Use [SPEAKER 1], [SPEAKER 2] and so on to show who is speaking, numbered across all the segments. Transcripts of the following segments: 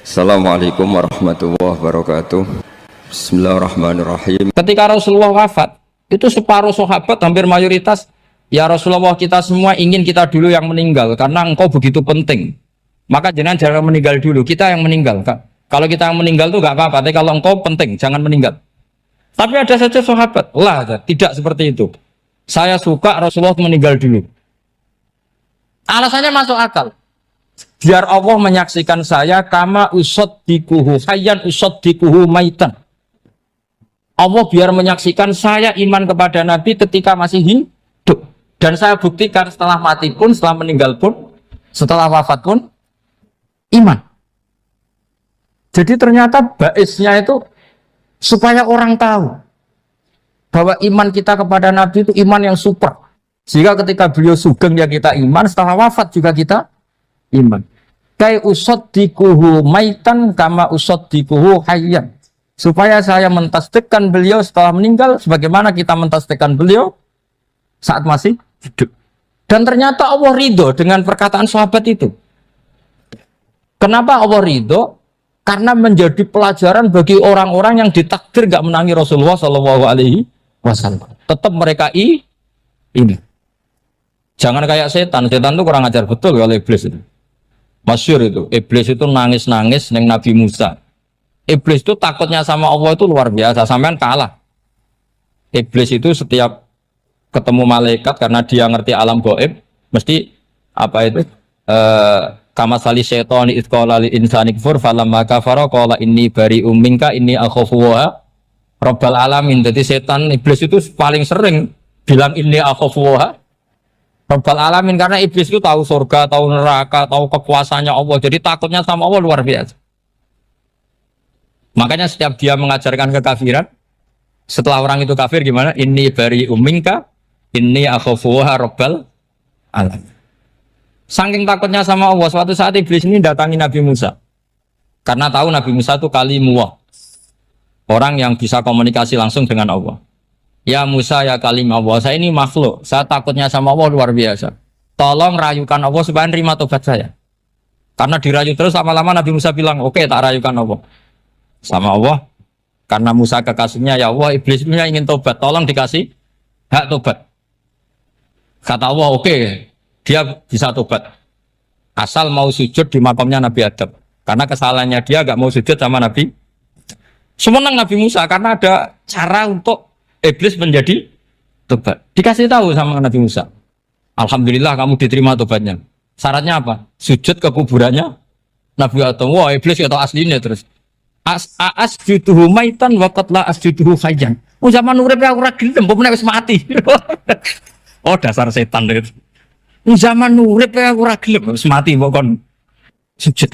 [SPEAKER 1] Assalamualaikum warahmatullahi wabarakatuh. Bismillahirrahmanirrahim.
[SPEAKER 2] Ketika Rasulullah wafat, itu separuh sahabat hampir mayoritas, ya Rasulullah, kita semua ingin kita dulu yang meninggal karena engkau begitu penting. Maka jangan meninggal dulu, kita yang meninggal. Kalau kita yang meninggal itu gak apa-apa, tapi kalau engkau penting, jangan meninggal. Tapi ada saja sahabat, tidak seperti itu. Saya suka Rasulullah meninggal dulu. Alasannya masuk akal. Biar Allah menyaksikan saya kama usaddikuhu hayyan usaddikuhu maitan. Allah biar menyaksikan saya iman kepada Nabi ketika masih hidup. Dan saya buktikan setelah mati pun, setelah meninggal pun, setelah wafat pun, iman. Jadi ternyata baisnya itu supaya orang tahu bahwa iman kita kepada Nabi itu iman yang super. Sehingga ketika beliau sugeng ya kita iman, setelah wafat juga kita iman. Kai usaddikuhu maitan kama usaddikuhu hayyan. Supaya saya mentasdikkan beliau setelah meninggal sebagaimana kita mentasdikkan beliau saat masih hidup. Dan ternyata Allah ridho dengan perkataan sahabat itu. Kenapa Allah ridho? Karena menjadi pelajaran bagi orang-orang yang ditakdir gak menangi Rasulullah SAW. Tetap mereka ini. Jangan kayak setan itu kurang ajar betul kalau iblis itu. Masyhur itu, iblis itu nangis-nangis neng Nabi Musa. Iblis itu takutnya sama Allah itu luar biasa, sampean kalah. Iblis itu setiap ketemu malaikat karena dia ngerti alam gaib, mesti apa itu? Kama sali syaitani id qala lil insani kfur falamma kafara qala inni bari'um minka inni akhafu wa rabbal alamin. Jadi setan iblis itu paling sering bilang inni akhafu wa Rabbal alamin, karena iblis itu tahu surga, tahu neraka, tahu kekuasaannya Allah. Jadi takutnya sama Allah luar biasa. Makanya setiap dia mengajarkan kekafiran, setelah orang itu kafir gimana? Inni bari'um minka inni akhafu wa rabbal alamin. Saking takutnya sama Allah, suatu saat iblis ini datangi Nabi Musa. Karena tahu Nabi Musa itu kalimullah. Orang yang bisa komunikasi langsung dengan Allah. Ya Musa ya kalim Allah, saya ini makhluk, saya takutnya sama Allah luar biasa. Tolong rayukan Allah supaya nerima tobat saya. Karena dirayu terus lama-lama Nabi Musa bilang, oke, tak rayukan Allah. Sama Allah, karena Musa kekasihnya, ya Allah, iblis punya ingin tobat, tolong dikasih hak tobat. Kata Allah, oke, dia bisa tobat. Asal mau sujud di makamnya Nabi Adam. Karena kesalahannya dia gak mau sujud sama Nabi. Semenang Nabi Musa karena ada cara untuk iblis menjadi tobat. Dikasih tahu sama Nabi Musa. Alhamdulillah kamu diterima tobatnya. Syaratnya apa? Sujud ke kuburannya Nabi Adam. Wah, iblis atau aslinya terus. Asjuduhu maitan wa qatla asjuduhu hayyan. Oh, zaman urip aku ora gelem, mbok wis mati. Oh, dasar setan itu. Zaman urip aku ora gelem, wis mati mbok kon sujud.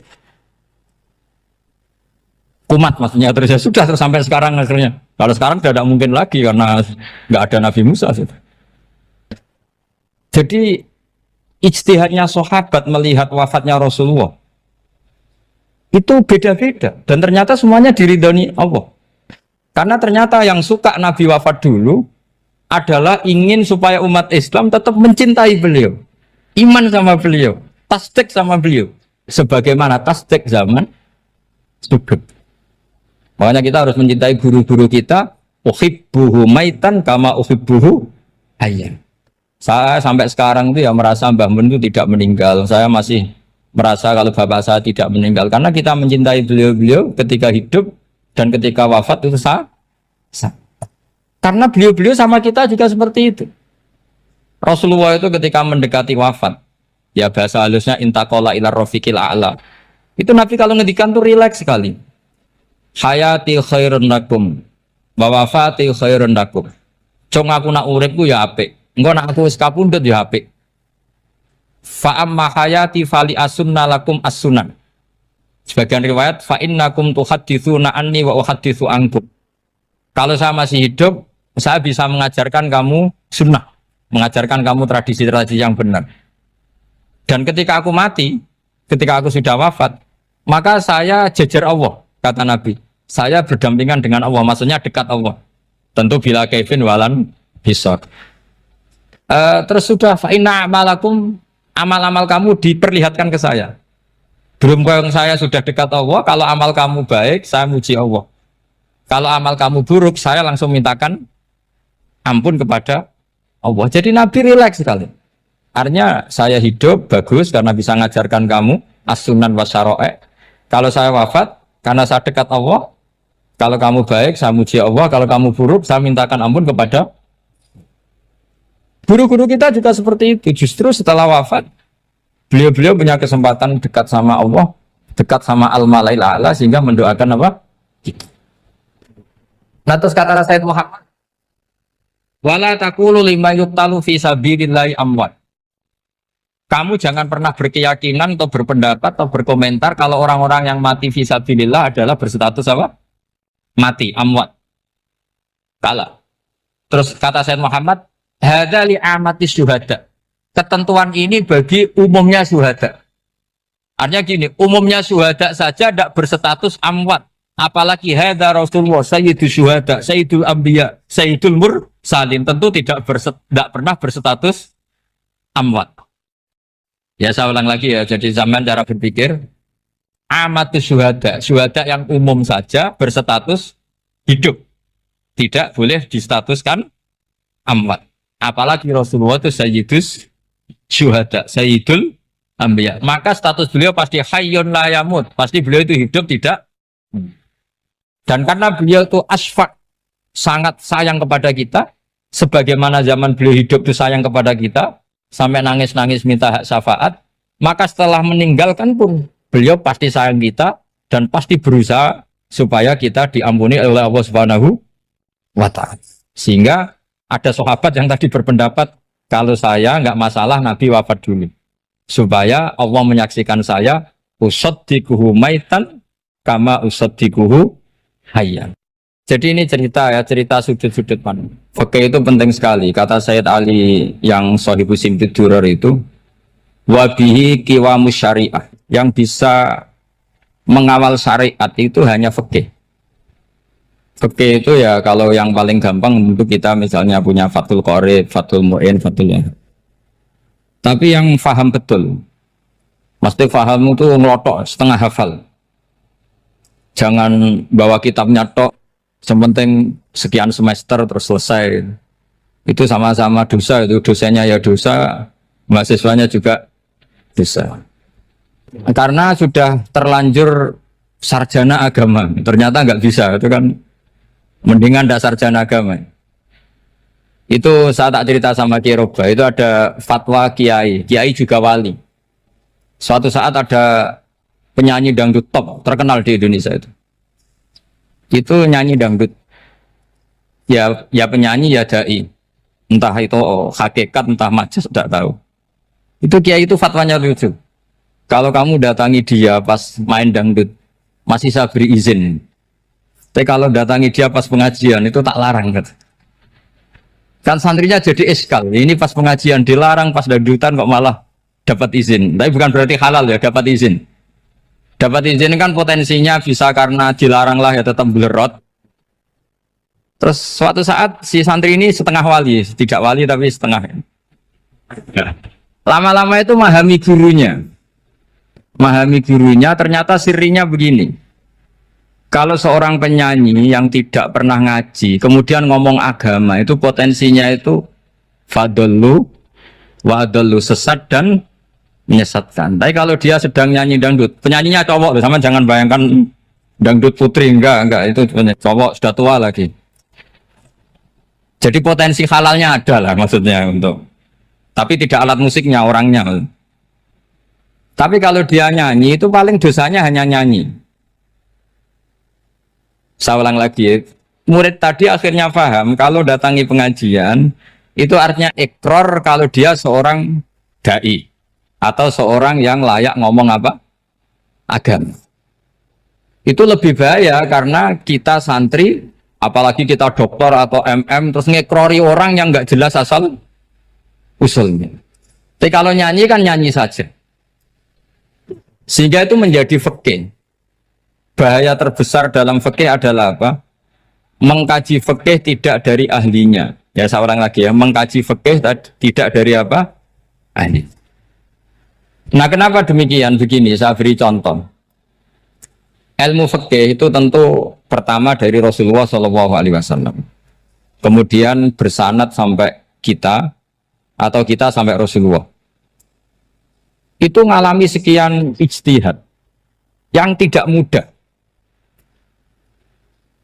[SPEAKER 2] Kumat maksudnya terus ya sudah terus sampai sekarang akhirnya. Kalau sekarang tidak mungkin lagi karena nggak ada Nabi Musa. Jadi ijtihadnya sahabat melihat wafatnya Rasulullah itu beda-beda dan ternyata semuanya diridhoni Allah. Karena ternyata yang suka Nabi wafat dulu adalah ingin supaya umat Islam tetap mencintai beliau, iman sama beliau, tasdik sama beliau, sebagaimana tasdik zaman sugeng. Makanya kita harus mencintai guru-guru kita. Uhibbuhu maitan kama uhibbuhu hayyan. Saya sampai sekarang itu ya merasa Mbah Mun itu tidak meninggal. Saya masih merasa kalau bapak saya tidak meninggal. Karena kita mencintai beliau-beliau ketika hidup dan ketika wafat itu sama. Karena beliau-beliau sama kita juga seperti itu. Rasulullah itu ketika mendekati wafat, ya bahasa halusnya intaqala ila rafiqil a'la. Itu Nabi kalau ngedikan tuh rileks sekali. Hayati khairun lakum wa wafati khairun lakum. Cung aku nak uripku ya apik, engko nak aku wis kapundhut ya apik. Fa amma hayati fali asunna lakum as-sunan. Sebagian riwayat fa innakum tuhadditsuna anni wa uhadditsu ankum. Kalau saya masih hidup, saya bisa mengajarkan kamu sunnah, mengajarkan kamu tradisi-tradisi yang benar. Dan ketika aku mati, ketika aku sudah wafat, maka saya jejer Allah, kata Nabi. Saya berdampingan dengan Allah, maksudnya dekat Allah. Tentu bila kaifin walan hisab. Terus sudah fa inna amalakum, amal-amal kamu diperlihatkan ke saya. Berhubung saya sudah dekat Allah, kalau amal kamu baik, saya muji Allah. Kalau amal kamu buruk, saya langsung mintakan ampun kepada Allah. Jadi Nabi rileks sekali. Artinya saya hidup bagus karena bisa ngajarkan kamu as-sunan wa syara'i'. Kalau saya wafat karena saya dekat Allah. Kalau kamu baik, saya muji Allah. Kalau kamu buruk, saya mintakan ampun kepada. Guru-guru kita juga seperti itu. Justru setelah wafat, beliau-beliau punya kesempatan dekat sama Allah, dekat sama Al-Malail A'la, sehingga mendoakan apa? Nah, terus kata Sayyid Muhammad, wala taqulu lima yuqtalu fi sabilillahi amwat. Kamu jangan pernah berkeyakinan atau berpendapat atau berkomentar kalau orang-orang yang mati fi sabilillah adalah berstatus apa? Mati, amwat. Kalah. Terus kata Sayyid Muhammad, hadza li amati syuhada. Ketentuan ini bagi umumnya syuhada. Artinya gini, umumnya syuhada saja tidak berstatus amwat. Apalagi hadza Rasulullah sayyidul syuhada, sayyidul anbiya, sayyidul mursalin, tentu tidak pernah berstatus amwat. Ya saya ulang lagi ya, jadi zaman cara berpikir amatus syuhada, syuhada yang umum saja berstatus hidup, tidak boleh distatuskan amwat. Apalagi Rasulullah itu sayyidus syuhada, sayyidul anbiya. Maka status beliau pasti hayyun la yamut, pasti beliau itu hidup tidak. Dan karena beliau itu asfaq, sangat sayang kepada kita, sebagaimana zaman beliau hidup itu sayang kepada kita, sampai nangis-nangis minta hak syafaat, maka setelah meninggalkan pun beliau pasti sayang kita dan pasti berusaha supaya kita diampuni oleh Allah Subhanahu wa ta'ala. Sehingga ada sahabat yang tadi berpendapat kalau saya nggak masalah Nabi wafat dulu, supaya Allah menyaksikan saya usaddiquhu maitan kama usaddiquhu hayyan. Jadi ini cerita ya, cerita sudut-sudut pandang. Fikih itu penting sekali. Kata Sayyid Ali yang Shahibu Simtud Durar itu, wabihi qiwamus syariah, yang bisa mengawal syariat itu hanya fikih. Fikih itu ya kalau yang paling gampang untuk kita misalnya punya Fathul Qorib, Fathul Mu'in, Fathul ya. Tapi yang faham betul, mesti faham itu ngelotok setengah hafal. Jangan bawa kitabnya tok, sementing sekian semester terus selesai. Itu sama-sama dosa, itu dosanya ya dosa, mahasiswanya juga dosa. Karena sudah terlanjur sarjana agama, ternyata nggak bisa, itu kan mendingan ndak sarjana agama. Itu saya tak cerita sama Kiai Roba, itu ada fatwa kiai, kiai juga wali. Suatu saat ada penyanyi dangdut top terkenal di Indonesia itu nyanyi dangdut, ya penyanyi ya dai, entah itu hakikat entah majas tidak tahu. Itu kiai itu fatwanya lucu. Kalau kamu datangi dia pas main dangdut, masih saya beri izin. Tapi kalau datangi dia pas pengajian, itu tak larang. Kan santrinya jadi eskal. Ini pas pengajian dilarang, pas dangdutan kok malah dapat izin. Tapi bukan berarti halal ya, dapat izin. Dapat izin kan potensinya bisa karena dilarang lah ya tetap belerot. Terus suatu saat si santri ini setengah wali, tidak wali tapi setengah. Lama-lama itu memahami gurunya. Memahami gurunya, ternyata sirinya begini. Kalau seorang penyanyi yang tidak pernah ngaji, kemudian ngomong agama, itu potensinya itu fadollu, wadollu, sesat dan menyesatkan. Tapi kalau dia sedang nyanyi dangdut, penyanyinya cowok, sama jangan bayangkan dangdut putri, enggak, itu cowok sudah tua lagi. Jadi potensi halalnya ada lah maksudnya untuk, tapi tidak alat musiknya, orangnya. Tapi kalau dia nyanyi, itu paling dosanya hanya nyanyi. Saya ulang lagi, murid tadi akhirnya paham kalau datangi pengajian itu artinya ikrar kalau dia seorang dai atau seorang yang layak ngomong apa? Agama. Itu lebih bahaya karena kita santri, apalagi kita doktor atau MM, terus ngekrori orang yang nggak jelas asal usulnya. Tapi kalau nyanyi kan nyanyi saja. Sehingga itu menjadi fikih. Bahaya terbesar dalam fikih adalah apa? Mengkaji fikih tidak dari ahlinya. Ya saya ulang lagi ya, mengkaji fikih tidak dari apa? Ahli. Nah, kenapa demikian? Begini, saya beri contoh. Ilmu fikih itu tentu pertama dari Rasulullah Shallallahu Alaihi Wasallam, kemudian bersanad sampai kita atau kita sampai Rasulullah. Itu ngalami sekian ijtihad yang tidak mudah.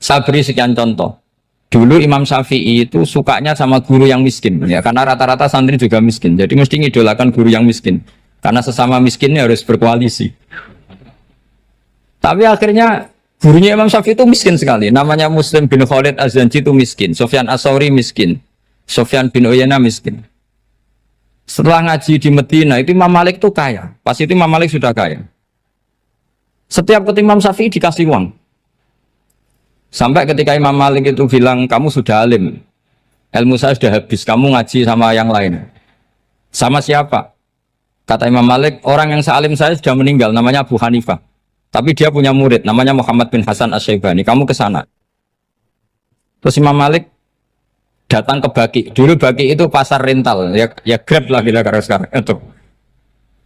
[SPEAKER 2] Saya beri sekian contoh. Dulu Imam Syafi'i itu sukanya sama guru yang miskin, ya karena rata-rata santri juga miskin. Jadi mesti ngidolakan guru yang miskin, karena sesama miskinnya harus berkoalisi. Tapi akhirnya gurunya Imam Syafi'i itu miskin sekali. Namanya Muslim bin Khalid Az-Zanji itu miskin, Sufyan As-Sauri miskin, Sufyan bin Uyainah miskin. Setelah ngaji di Medina itu Imam Malik itu kaya. Pas itu Imam Malik sudah kaya. Setiap ketemu Imam Syafi'i dikasih uang. Sampai ketika Imam Malik itu bilang, kamu sudah alim, ilmu saya sudah habis, kamu ngaji sama yang lain. Sama siapa? Kata Imam Malik, orang yang sealim saya sudah meninggal, namanya Abu Hanifah. Tapi dia punya murid, namanya Muhammad bin Hasan Asy-Syaibani, kamu ke sana. Terus Imam Malik datang ke Baki. Dulu Baki itu pasar rental, ya Grab lah kira-kira sekarang. Itu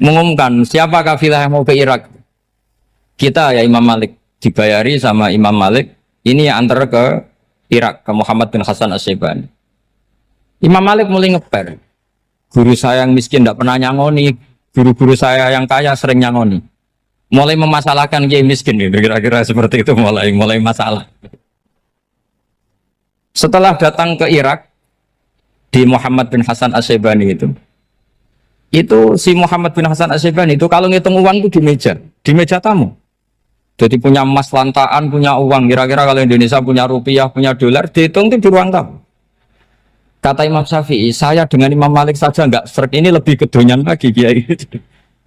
[SPEAKER 2] mengumumkan, siapa kafilah yang mau ke Irak? Kita ya Imam Malik, dibayari sama Imam Malik. Ini yang antar ke Irak, ke Muhammad bin Hasan Asy-Syaibani. Imam Malik mulai ngeper. Guru saya yang miskin tidak pernah nyangoni, guru-guru saya yang kaya sering nyangoni. Mulai memasalahkan kiai miskin, gitu. Kira-kira seperti itu mulai masalah. Setelah datang ke Irak, di Muhammad bin Hasan Asy-Syaibani itu si Muhammad bin Hasan Asy-Syaibani itu kalau ngitung uang itu di meja tamu. Jadi punya emas lantaan, punya uang. Kira-kira kalau Indonesia punya rupiah, punya dolar, dihitung itu di ruang tamu. Kata Imam Syafi'i, saya dengan Imam Malik saja nggak seret, ini lebih kedonyan lagi kiai.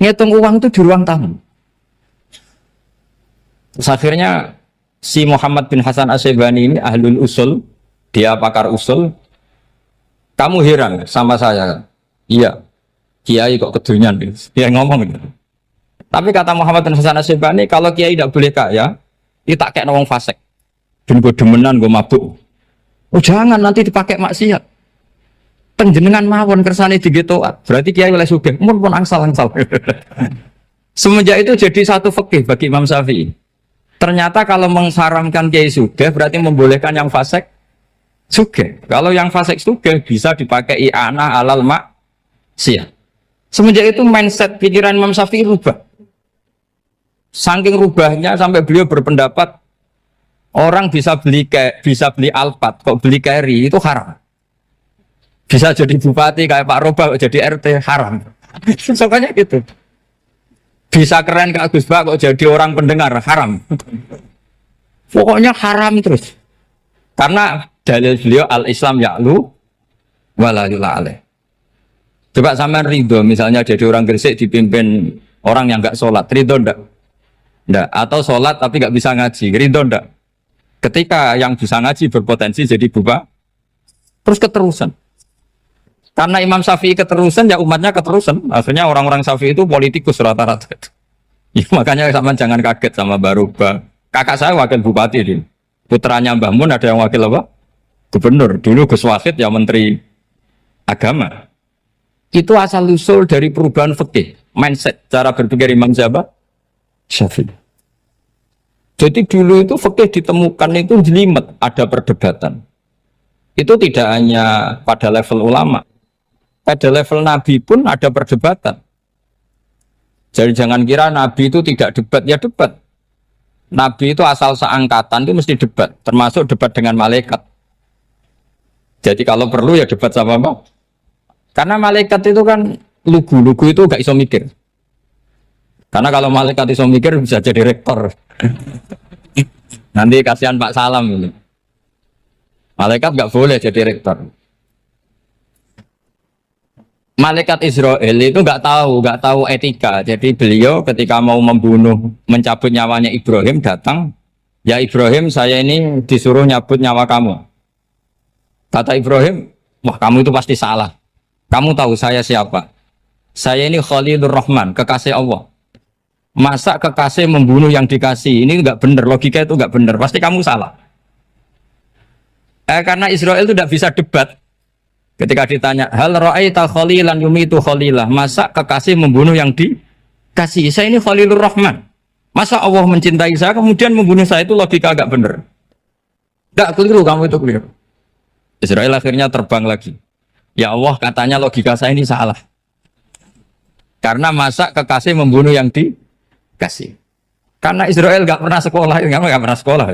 [SPEAKER 2] Ngitung uang itu di ruang tamu. Terus akhirnya si Muhammad bin Hasan Asy-Syaibani ini ahlul usul, dia pakar usul. Kamu heran sama saya? Iya, kiai kok kedonyan. Dia ngomong gitu. Tapi kata Muhammad bin Hasan Asy-Syaibani, kalau kiai tidak boleh kaya, itu tak kayak nawang fasik. Dan gue demenan, gue mabuk. Oh jangan, nanti dipakai maksiat. Penjenengan mawon kersane digetoat. Berarti kiai oleh sugih, pun angsal-angsal. Semenjak itu jadi satu fikih bagi Imam Syafi'i. Ternyata kalau mengharamkan kiai sugih, berarti membolehkan yang fasik sugih. Kalau yang fasik sugih bisa dipakai i'anah alal maksiat. Semenjak itu mindset pikiran Imam Syafi'i rubah. Saking rubahnya sampai beliau berpendapat orang bisa beli Alphard, kok beli carry itu haram. Bisa jadi bupati kayak Pak Roba, kok jadi RT haram. Soalnya gitu. Bisa keren Kak Gus Bah, kok jadi orang pendengar haram. Pokoknya haram terus. Karena dalil beliau al-Islam ya'lu wala yula alaih. Coba sampean ridho misalnya jadi orang Gresik dipimpin orang yang nggak sholat, ridho ndak? Ndak. Atau sholat tapi nggak bisa ngaji, ridho ndak? Ketika yang bisa ngaji berpotensi jadi buba, terus keterusan. Karena Imam Syafi'i keterusan, ya umatnya keterusan. Akhirnya orang-orang Syafi'i itu politikus rata-rata. Ya, makanya sama jangan kaget sama Baruba. Kakak saya wakil bupati ini. Putranya Mbah Mun ada yang wakil apa? Gubernur. Dulu Gus Wahid ya menteri agama. Itu asal usul dari perubahan fikih, mindset, cara berpikir Imam Syafi'i. Jadi dulu itu fikih ditemukan itu jelimet, ada perdebatan. Itu tidak hanya pada level ulama, pada level Nabi pun ada perdebatan. Jadi jangan kira Nabi itu tidak debat, ya debat. Nabi itu asal seangkatan itu mesti debat, termasuk debat dengan malaikat. Jadi kalau perlu ya debat sama apa? Karena malaikat itu kan lugu itu gak iso mikir. Karena kalau malaikat iso mikir bisa jadi rektor. Nanti kasihan Pak Salam ini. Malaikat gak boleh jadi rektor. Malaikat Israel itu nggak tahu etika. Jadi beliau ketika mau membunuh, mencabut nyawanya Ibrahim datang, ya Ibrahim saya ini disuruh nyabut nyawa kamu. Kata Ibrahim, wah kamu itu pasti salah. Kamu tahu saya siapa? Saya ini Khalilur Rahman, kekasih Allah. Masa kekasih membunuh yang dikasih? Ini nggak benar, logika itu nggak benar. Pasti kamu salah. Karena Israel itu tidak bisa debat. Ketika ditanya, hal ra'aita khalilan yumitu khalilah, masa kekasih membunuh yang kasih. Saya ini Khalilur Rahman. Masa Allah mencintai saya kemudian membunuh saya, itu logika agak bener. Gak keliru, kamu itu keliru. Israel akhirnya terbang lagi. Ya Allah, katanya logika saya ini salah. Karena masa kekasih membunuh yang dikasih. Karena Israel gak pernah sekolah, gak pernah sekolah.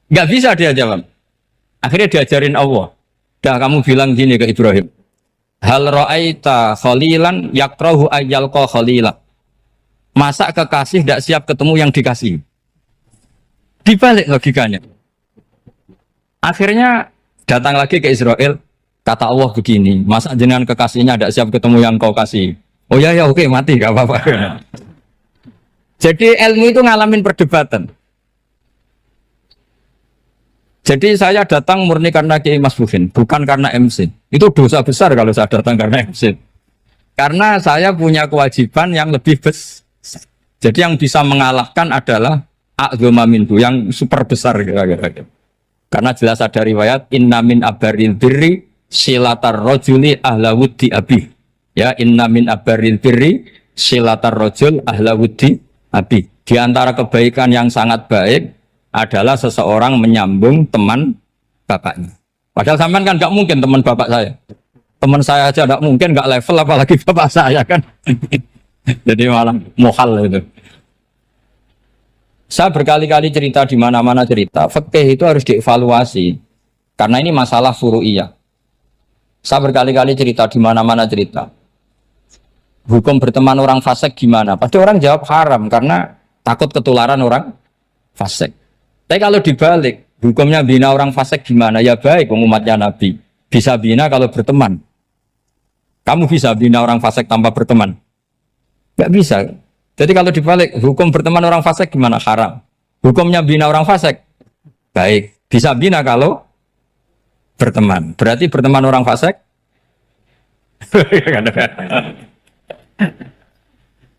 [SPEAKER 2] Gak bisa dia jawab. Akhirnya diajarin Allah. Dah kamu bilang gini ke Ibrahim. Hal ra'aita khalilan yakrahu ayyalqa khalila. Masa kekasih tidak siap ketemu yang dikasih. Dibalik logikanya. Akhirnya datang lagi ke Israel. Kata Allah begini, masa jenengan kekasihnya tidak siap ketemu yang kau kasih. Oh ya ya oke, mati gak apa-apa. Jadi ilmu itu ngalamin perdebatan. Jadi saya datang murni karena Kiai Mas Buhin, bukan karena MC. Itu dosa besar kalau saya datang karena MC. Karena saya punya kewajiban yang lebih besar. Jadi yang bisa mengalahkan adalah a'dzama minhu, yang super besar kira-kira. Karena jelas ada riwayat inna min abaril birri silatar rajuli ahla wuddi abi. Ya, inna min abaril birri silatar rajul ahla wuddi abi. Di antara kebaikan yang sangat baik adalah seseorang menyambung teman bapaknya. Padahal sampean kan nggak mungkin teman bapak saya. Teman saya aja nggak mungkin, nggak level apalagi bapak saya kan. Jadi malah mohal itu. Saya berkali-kali cerita di mana-mana cerita. Fikih itu harus dievaluasi karena ini masalah furu'iyah. Saya berkali-kali cerita di mana-mana cerita. Hukum berteman orang fasik gimana? Pasti orang jawab haram karena takut ketularan orang fasik. Tapi kalau dibalik, hukumnya bina orang fasik gimana? Ya baik, umatnya Nabi. Bisa bina kalau berteman. Kamu bisa bina orang fasik tanpa berteman? Gak bisa. Jadi kalau dibalik, hukum berteman orang fasik gimana? Haram. Hukumnya bina orang fasik? Baik. Bisa bina kalau berteman. Berarti berteman orang fasik?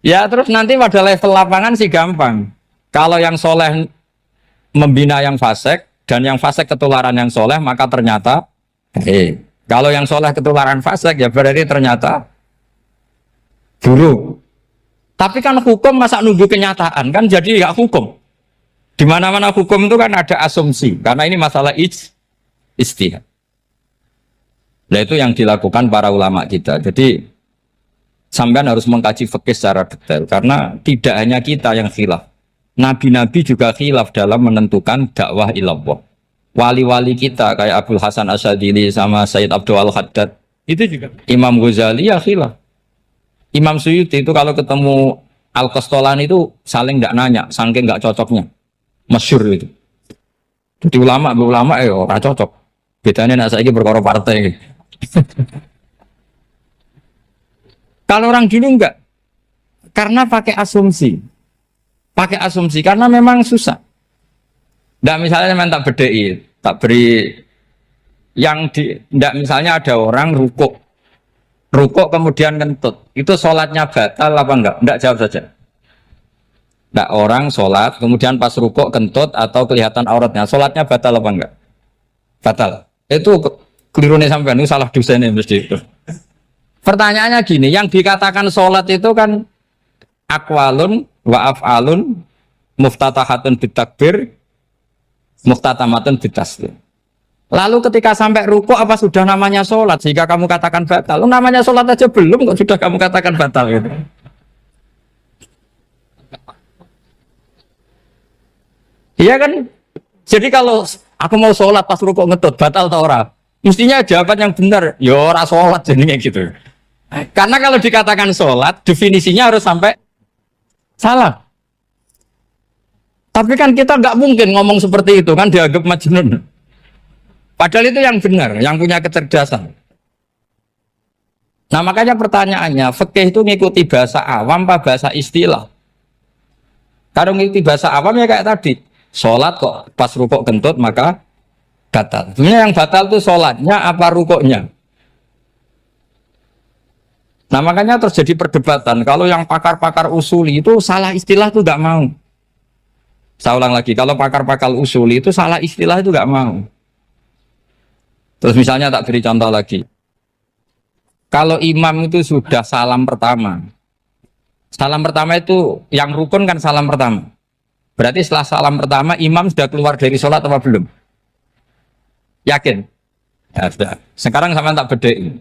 [SPEAKER 2] Ya terus nanti pada level lapangan sih gampang. Kalau yang soleh membina yang fasik dan yang fasik ketularan yang soleh, maka ternyata kalau yang soleh ketularan fasik ya berarti ternyata buruk. Tapi kan hukum masa nunggu kenyataan kan, jadi nggak hukum. Di mana-mana hukum itu kan ada asumsi karena ini masalah ijtihad. Nah itu yang dilakukan para ulama kita. Jadi sampean harus mengkaji fikih secara detail karena tidak hanya kita yang khilaf. Nabi-nabi juga khilaf dalam menentukan dakwah ilallah. Wali-wali kita kayak Abdul Hasan Asyadili sama Sayyid Abdul Al-Haddad itu juga. Imam Ghazali ya khilaf. Imam Suyuti itu kalau ketemu Al-Qastolani itu saling tidak nanya, saking nggak cocoknya. Masyhur itu. Jadi ulama orang cocok. Bedanya nak saiki perkara partai. Kalau orang dulu enggak. Karena pakai asumsi. Pakai asumsi karena memang susah. Nggak misalnya memang tak bedai, tak beri yang di nggak misalnya ada orang rukuk kemudian kentut. Itu sholatnya batal apa enggak? Enggak, jawab saja. Enggak, orang sholat kemudian pas rukuk kentut atau kelihatan auratnya, sholatnya batal apa enggak? Batal. Itu kelirunya sampai ini salah dosennya mesti itu. Pertanyaannya gini, yang dikatakan sholat itu kan aqwalun wa af'alun muftatahatun bitakbir muftatamatun bitaslim. Lalu ketika sampai rukuk apa sudah namanya sholat sehingga kamu katakan batal? Namanya sholat aja belum kok sudah kamu katakan batal gitu. Iya kan? Jadi kalau aku mau sholat pas rukuk ngetut batal atau ora? Mestinya jawaban yang benar, ya ora sholat jadinya gitu. Karena kalau dikatakan sholat definisinya harus sampai salah. Tapi kan kita nggak mungkin ngomong seperti itu kan dianggap majnun. Padahal itu yang benar, yang punya kecerdasan. Nah makanya pertanyaannya, fikih itu ngikuti bahasa awam apa bahasa istilah? Kalau ngikuti bahasa awam ya kayak tadi, sholat kok pas rukuk kentut maka batal. Sebenarnya yang batal itu sholatnya apa rukuknya? Nah makanya terjadi perdebatan. Kalau yang pakar-pakar usuli itu salah istilah itu nggak mau. Saya ulang lagi, kalau pakar-pakar usuli itu salah istilah itu nggak mau. Terus misalnya tak beri contoh lagi. Kalau imam itu sudah salam pertama, Salam pertama itu yang rukun kan salam pertama. Berarti setelah salam pertama imam sudah keluar dari sholat apa belum? Yakin? Ya sudah. Sekarang sama tak bedain.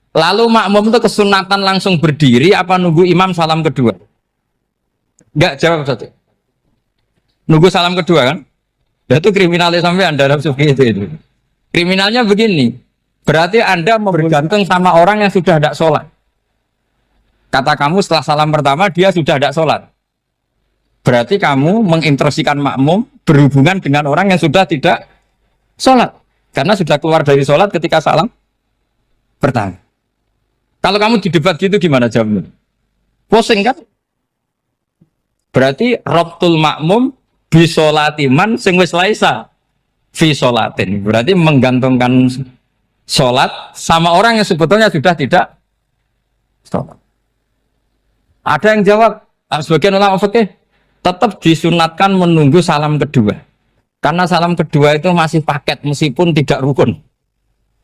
[SPEAKER 2] Lalu makmum itu kesunatan langsung berdiri apa nunggu imam salam kedua? Enggak, jawab saja. Nunggu salam kedua kan? Ya itu kriminalnya sampai Anda dalam itu. Kriminalnya begini. Berarti Anda bergantung sama orang yang sudah tidak sholat. Kata kamu setelah salam pertama dia sudah tidak sholat. Berarti kamu menginstruksikan makmum berhubungan dengan orang yang sudah tidak sholat. Karena sudah keluar dari sholat ketika salam pertama. Kalau kamu di debat gitu gimana jawabnya? Pusing kan? Berarti robtul makmum bisolatiman sing wis laisa fi sholatin. Berarti menggantungkan sholat sama orang yang sebetulnya sudah tidak sholat. Ada yang jawab, sebagian ulama fikih tetap disunatkan menunggu salam kedua. Karena salam kedua itu masih paket meskipun tidak rukun.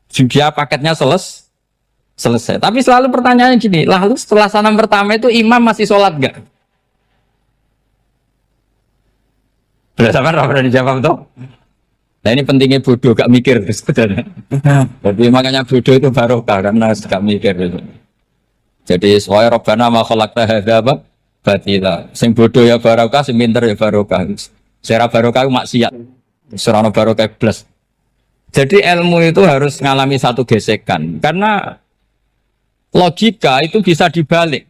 [SPEAKER 2] Juga paketnya selesai. Tapi selalu pertanyaannya gini, lalu setelah salam pertama itu imam masih sholat gak? Berdasarkan apa yang dijawab tuh? Nah ini pentingnya bodoh, gak mikir sebenarnya. Jadi makanya bodoh itu barokah karena gak mikir gitu. Jadi soalnya Rabbana ma khalaqta hadza batila. Sing bodoh ya barokah, sing pinter ya barokah. Secara barokah maksiat. Serana barokah plus. Jadi ilmu itu harus mengalami satu gesekan karena logika itu bisa dibalik.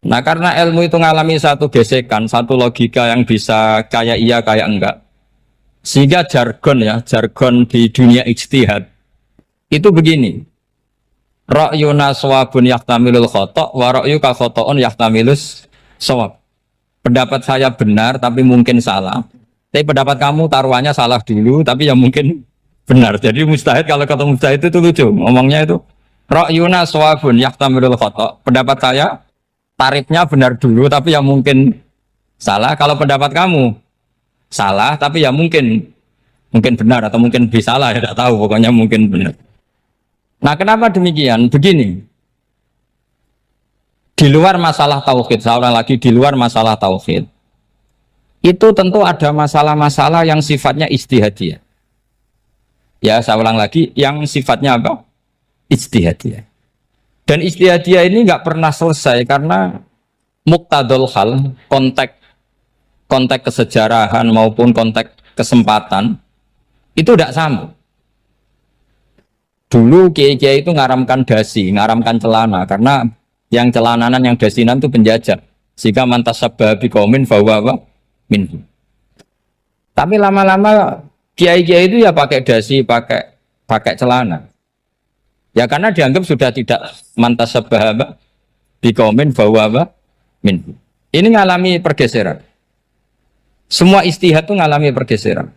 [SPEAKER 2] Nah karena ilmu itu mengalami satu gesekan, satu logika yang bisa kayak iya kayak enggak. Sehingga jargon di dunia ijtihad itu begini. Ra'yuna shawabun yahtamilul khata' wa ra'yuka khata'un yahtamilus shawab. Pendapat saya benar tapi mungkin salah. Tapi pendapat kamu taruhannya salah dulu tapi ya mungkin benar. Jadi mustahid kalau kata mustahid itu lucu. Ngomongnya itu ra'yuna shawabun yahtamilul khata'. Pendapat saya tarifnya benar dulu tapi ya mungkin salah. Kalau pendapat kamu salah tapi ya mungkin benar atau mungkin bisa salah ya tidak tahu pokoknya mungkin benar. Nah kenapa demikian? Begini, di luar masalah tauhid, saya ulang lagi di luar masalah tauhid itu tentu ada masalah-masalah yang sifatnya ijtihadiyah. Ya saya ulang lagi yang sifatnya apa? Ijtihadiyah. Dan ijtihadiyah ini nggak pernah selesai karena muqtadul hal, konteks kesejarahan maupun konteks kesempatan itu tidak sama. Dulu kiai-kiai itu ngaramkan dasi, ngaramkan celana karena yang celananan yang dasinan itu penjajah. Sehingga mantas sabah biqaumin bahwa minhu. Tapi lama-lama kiai-kiai itu ya pakai dasi, pakai celana. Ya karena dianggap sudah tidak mantas sabah biqaumin bahwa minhu. Ini ngalami pergeseran. Semua istihad itu ngalami pergeseran.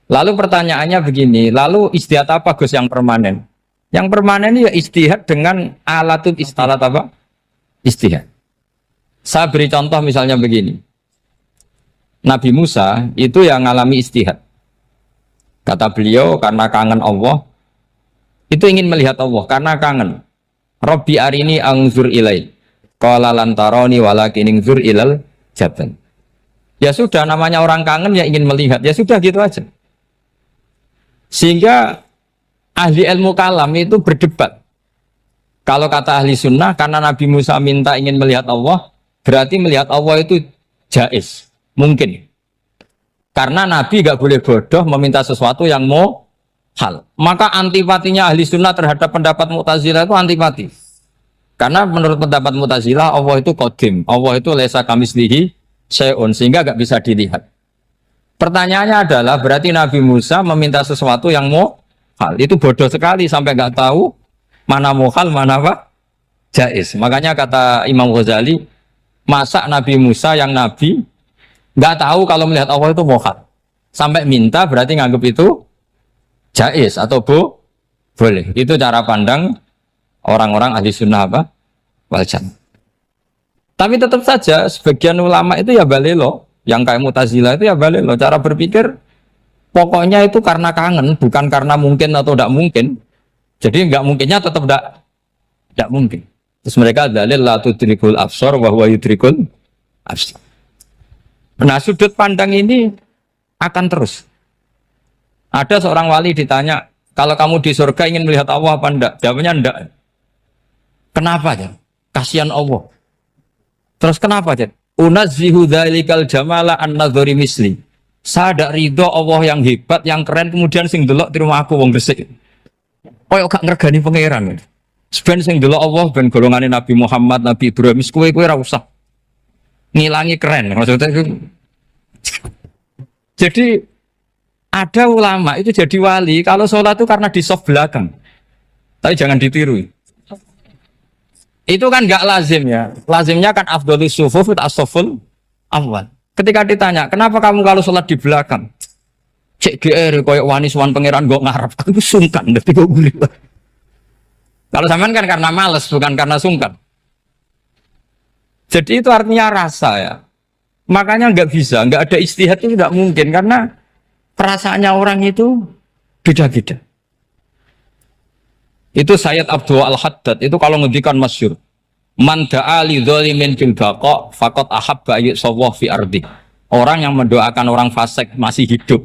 [SPEAKER 2] Lalu pertanyaannya begini, lalu istihad apa Gus yang permanen? Yang permanen ya istihad dengan alat apa? Istihad. Saya beri contoh misalnya begini. Nabi Musa itu yang ngalami istihad. Kata beliau karena kangen Allah, itu ingin melihat Allah karena kangen. Rabbi arini anzur ilai. Qala lan tarani walakin anzur ilal jabal. Ya sudah namanya orang kangen ya ingin melihat. Ya sudah gitu aja. Sehingga ahli ilmu kalam itu berdebat. Kalau kata ahli sunnah, karena Nabi Musa minta ingin melihat Allah, berarti melihat Allah itu jaiz, mungkin. Karena Nabi gak boleh bodoh meminta sesuatu yang mau hal. Maka antipatinya ahli sunnah terhadap pendapat Mu'tazilah itu antipati. Karena menurut pendapat Mu'tazilah, Allah itu qadim, Allah itu laisa kamitslihi syai'un, sehingga gak bisa dilihat. Pertanyaannya adalah berarti Nabi Musa meminta sesuatu yang mau hal. Itu bodoh sekali sampai nggak tahu mana mau hal, mana apa jaiz. Makanya kata Imam Ghazali, masa Nabi Musa yang Nabi nggak tahu kalau melihat Allah itu mau hal. Sampai minta berarti nganggap itu jaiz atau boleh. Itu cara pandang orang-orang ahli sunnah apa? Wal jannah. Tapi tetap saja sebagian ulama itu ya balelo. Yang kayak Mu'tazilah itu ya balik loh cara berpikir pokoknya itu karena kangen bukan karena mungkin atau tidak mungkin. Jadi nggak mungkinnya tetap tidak mungkin. Terus mereka dalil la tudrikul absar wa huwa yudrikul absar. Nah, sudut pandang ini akan terus. Ada seorang wali ditanya, kalau kamu di surga ingin melihat Allah apa enggak? Jawabnya enggak. Kenapa ya? Kasihan Allah. Terus kenapa ya? Unazzihu dzalikal jamala an nadhari misli. Saya tidak ridho Allah yang hebat, yang keren, kemudian sing delok di rumah aku wong resik. Koyo gak ngergani pangeran. Seben sing delok Allah ben golongane Nabi Muhammad, Nabi Ibrahim, kowe ora usah ngilangi keren. Maksudnya itu. Jadi ada ulama itu jadi wali kalau sholat itu karena di soft belakang. Tapi jangan ditiru. Itu kan nggak lazim ya. Lazimnya kan afdhalus sufuf as-saful awal. Ketika ditanya, kenapa kamu kalau sholat di belakang? Cek GR koyok wani suwan pangeran gak ngarep. Aku sungkan dadi kok guli. Kalau sampean kan karena males, bukan karena sungkan. Jadi itu artinya rasa ya. Makanya nggak bisa, nggak ada istihad itu tidak mungkin karena perasaannya orang itu beda-beda. Itu Sayyid Abdul Al-Haddad itu kalau ngendikan masyhur. Man da'a li dzalimin fil baqa faqad ahabba yusawwa fi ardi. Orang yang mendoakan orang fasik masih hidup,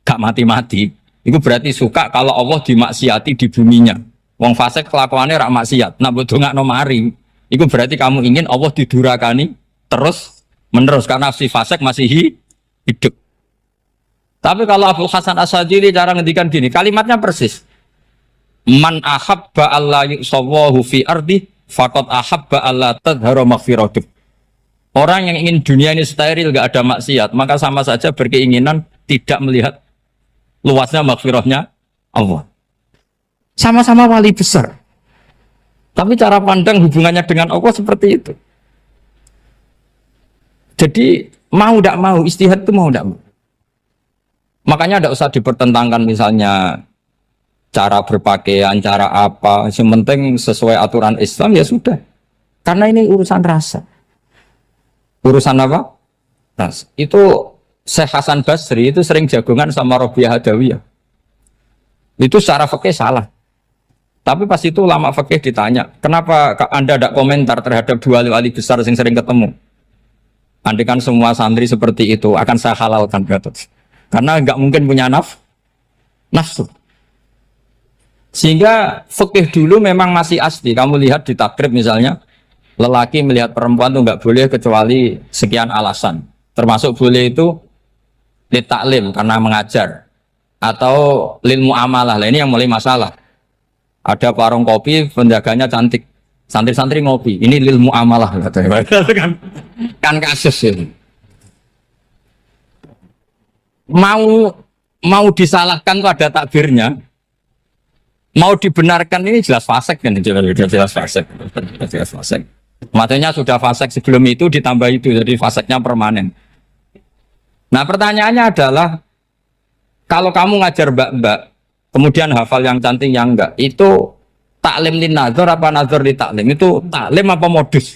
[SPEAKER 2] gak mati-mati, itu berarti suka kalau Allah dimaksiati di buminya. Wong fasik kelakuannya rak maksiat, nak mbok dongakno mari. Itu berarti kamu ingin Allah didurakani terus menerus karena si fasik masih hidup. Tapi kalau Abdul Hasan As-Sadili cara ngendikan gini, kalimatnya persis. Man ahabba alla yusawwahu fi ardi faqad ahabba alla tadhara maghfiratuh. Orang yang ingin dunia ini steril, gak ada maksiat, maka sama saja berkeinginan tidak melihat luasnya maghfirahnya Allah. Sama-sama wali besar. Tapi cara pandang hubungannya dengan Allah seperti itu. Jadi mau tidak mau, istihad itu mau tidak mau. Makanya tidak usah dipertentangkan misalnya cara berpakaian, cara apa. Yang penting sesuai aturan Islam ya sudah. Karena ini urusan rasa. Urusan apa? Rasa. Itu Syekh Hasan Basri itu sering jagongan sama Robiah Hadawiyah. Itu secara fikih salah. Tapi pas itu ulama fikih ditanya, kenapa Anda tidak komentar terhadap dua wali besar yang sering ketemu? Andai kan semua santri seperti itu akan saya halalkan, karena nggak mungkin punya nafsu. Sehingga fikih dulu memang masih asli. Kamu lihat di takrib misalnya, lelaki melihat perempuan itu nggak boleh kecuali sekian alasan. Termasuk boleh itu li taklim karena mengajar, atau lil muamalah. Ini yang mulai masalah. Ada warung kopi, penjaganya cantik, santri-santri ngopi. Ini lil muamalah katanya. Kan kasus ini. Mau disalahkan tuh ada takbirnya. Mau dibenarkan ini jelas fasik kan, jelas fasik. Jelas fasik. Matanya sudah fasik sebelum itu ditambah itu, jadi fasiknya permanen. Nah pertanyaannya adalah, kalau kamu ngajar mbak-mbak, kemudian hafal yang cantik yang enggak, itu taklim lin nazar apa nazar li taklim? Itu taklim apa modus?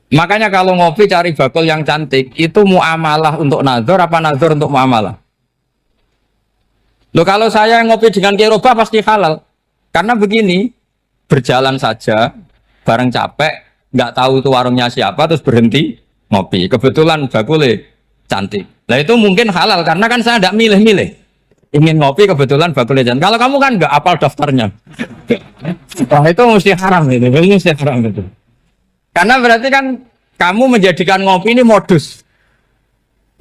[SPEAKER 2] Makanya kalau ngopi cari bakul yang cantik, itu muamalah untuk nazar apa nazar untuk muamalah? Loh kalau saya ngopi dengan kiroba pasti halal. Karena begini, berjalan saja, bareng capek, nggak tahu itu warungnya siapa, terus berhenti ngopi. Kebetulan bakulnya cantik. Nah itu mungkin halal, karena kan saya tidak milih-milih. Ingin ngopi kebetulan bakulnya cantik. Kalau kamu kan nggak apal daftarnya. Wah itu mesti haram itu, mesti haram itu. Karena berarti kan kamu menjadikan ngopi ini modus.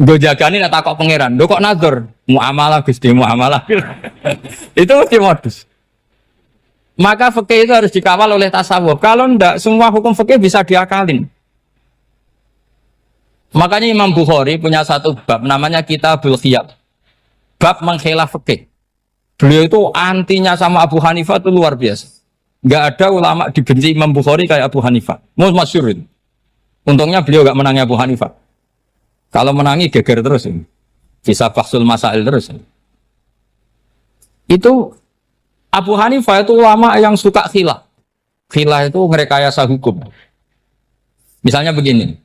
[SPEAKER 2] Gue jagani nak takok pangeran, lo kok nazar? Muamalah gusti, muamalah. Itu mesti modus. Maka fikih itu harus dikawal oleh tasawuf. Kalau ndak, semua hukum fikih bisa diakalin. Makanya Imam Bukhari punya satu bab namanya Kitabul Khiyab. Bab mengkhilaf fikih. Beliau itu antinya sama Abu Hanifah itu luar biasa. Nggak ada ulama dibenci Imam Bukhari kayak Abu Hanifah. Masyhur itu. Untungnya beliau nggak menangi Abu Hanifah. Kalau menangi geger terus ini. Bisa faksul masail terus. Itu Abu Hanifah itu ulama yang suka khilaf. Khilaf itu merekayasa hukum. Misalnya begini,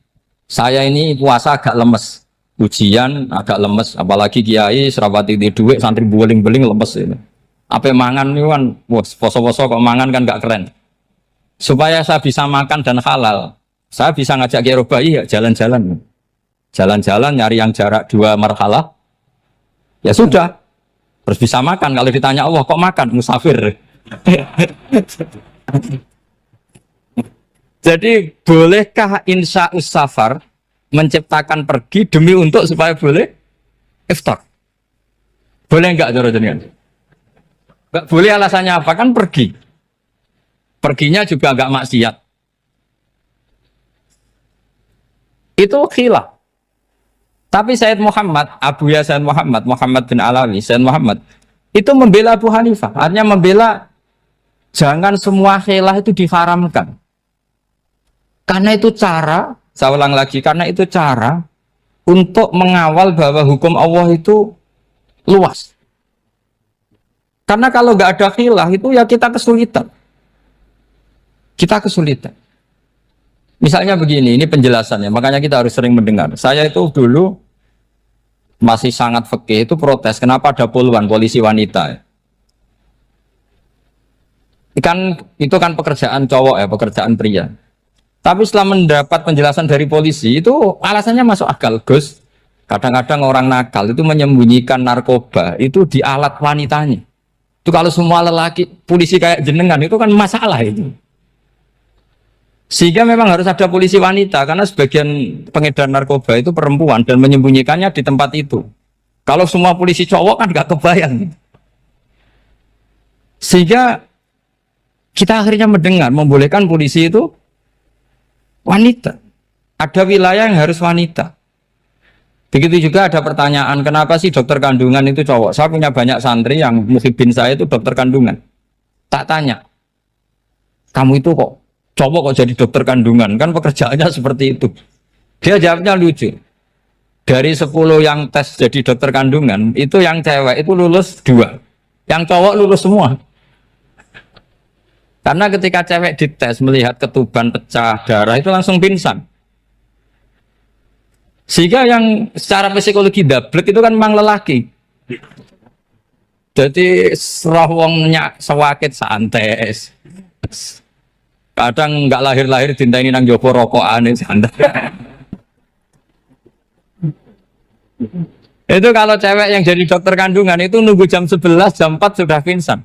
[SPEAKER 2] saya ini puasa agak lemes, ujian agak lemes, apalagi kiai serawati di duit, santri beling-beling lemes ini. Apa mangan itu kan, poso-poso kok mangan kan gak keren. Supaya saya bisa makan dan halal, saya bisa ngajak Kiai Robai ya jalan-jalan. Jalan-jalan nyari yang jarak 2 marhalah. Ya sudah. Terus bisa makan. Kalau ditanya Allah kok makan? Musafir. Jadi bolehkah insya'us safar menciptakan pergi demi untuk supaya boleh iftar? Boleh enggak cara jenengan? Enggak boleh, alasannya apa? Kan pergi. Perginya juga enggak maksiat. Itu khilaf. Tapi Sayyid Muhammad, Abuya Sayyid Muhammad, Muhammad bin Alawi, Sayyid Muhammad itu membela Abu Hanifah. Artinya membela jangan semua khilaf itu diharamkan. Karena itu cara, saya ulang lagi, karena itu cara untuk mengawal bahwa hukum Allah itu luas. Karena kalau nggak ada khilaf itu ya kita kesulitan. Kita kesulitan. Misalnya begini, ini penjelasannya, makanya kita harus sering mendengar. Saya itu dulu masih sangat fikih itu protes, kenapa ada puluhan polisi wanita? Itu kan pekerjaan cowok ya, pekerjaan pria. Tapi setelah mendapat penjelasan dari polisi, itu alasannya masuk akal, Gus. Kadang-kadang orang nakal itu menyembunyikan narkoba, itu di alat wanitanya. Itu kalau semua lelaki, polisi kayak jenengan, itu kan masalah itu. Sehingga memang harus ada polisi wanita karena sebagian pengedar narkoba itu perempuan dan menyembunyikannya di tempat itu. Kalau semua polisi cowok kan gak kebayang. Sehingga kita akhirnya mendengar membolehkan polisi itu wanita. Ada wilayah yang harus wanita. Begitu juga ada pertanyaan, kenapa sih dokter kandungan itu cowok? Saya punya banyak santri yang muhibin saya itu dokter kandungan. Tak tanya, kamu itu kok cowok kok jadi dokter kandungan, kan pekerjaannya seperti itu. Dia jawabnya lucu. Dari 10 yang tes jadi dokter kandungan, itu yang cewek itu lulus 2. Yang cowok lulus semua. Karena ketika cewek dites melihat ketuban pecah darah itu langsung pingsan. Sehingga yang secara psikologi dablek itu kan memang lelaki. Jadi serawongnya sewakit santes. Kadang nggak lahir-lahir dinteni nang jopo rokokan santai. Itu kalau cewek yang jadi dokter kandungan itu nunggu jam 11, jam 4 sudah pingsan.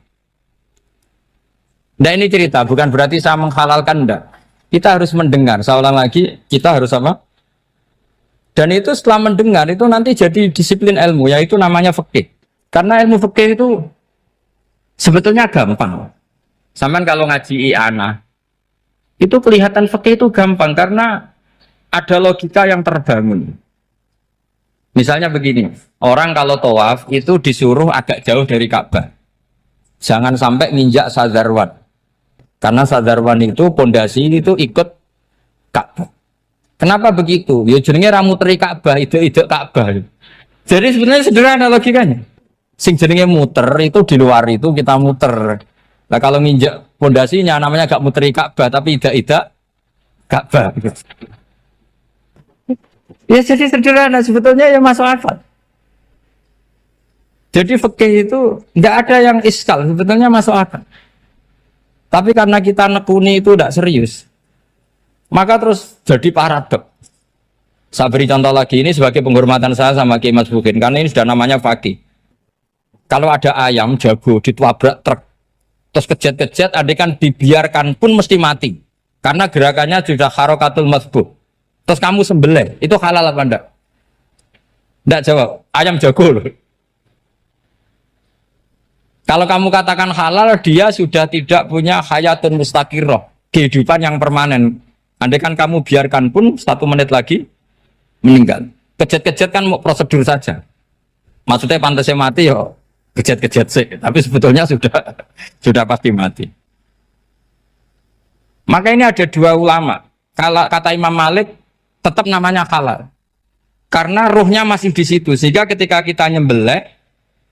[SPEAKER 2] Nah ini cerita, bukan berarti saya menghalalkan, enggak. Kita harus mendengar, saya ulang lagi, kita harus apa? Dan itu setelah mendengar itu nanti jadi disiplin ilmu, yaitu namanya fikih. Karena ilmu fikih itu sebetulnya gampang. Sampean kalau ngaji i'anah, itu kelihatan fikih itu gampang karena ada logika yang terbangun. Misalnya begini, orang kalau tawaf itu disuruh agak jauh dari Ka'bah. Jangan sampai nginjak sadarwan. Karena sadarwan itu pondasi itu ikut Ka'bah. Kenapa begitu? Ya jenenge ra muteri Ka'bah, ide-ide Ka'bah. Jadi sebenarnya sederhana logikanya. Sing jenenge muter itu di luar itu kita muter. Nah kalau nginjak pondasinya namanya gak muteri Ka'bah tapi ida-ida Ka'bah. Ya jadi sederhana sebetulnya ya masuk akal. Jadi fikih itu tidak ada yang iskal, sebetulnya masuk akal. Tapi karena kita nekuni itu tidak serius, maka terus jadi paradok. Saya beri contoh lagi, ini sebagai penghormatan saya sama Kiai Mas Bukin, karena ini sudah namanya fakih. Kalau ada ayam jago ditwabrak truk, terus kejet-kejet, adekan dibiarkan pun mesti mati. Karena gerakannya sudah harokatul masbuh. Terus kamu sembelih, itu halal apa enggak? Enggak jawab, ayam jago loh. Kalau kamu katakan halal, dia sudah tidak punya hayatun mustaqirroh, kehidupan yang permanen. Andai kan kamu biarkan pun 1 menit lagi meninggal. Kejet-kejet kan mau prosedur saja. Maksudnya pantasnya mati ya kejet-kejet sih, tapi sebetulnya sudah pasti mati. Maka ini ada 2 ulama. Kalau kata Imam Malik tetap namanya halal. Karena ruhnya masih di situ, sehingga ketika kita nyembelih,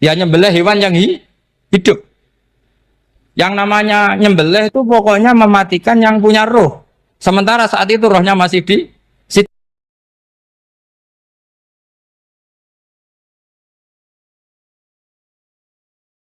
[SPEAKER 2] ya nyembelih hewan yang hidup. Yang namanya nyembelih itu pokoknya mematikan yang punya roh. Sementara saat itu rohnya masih di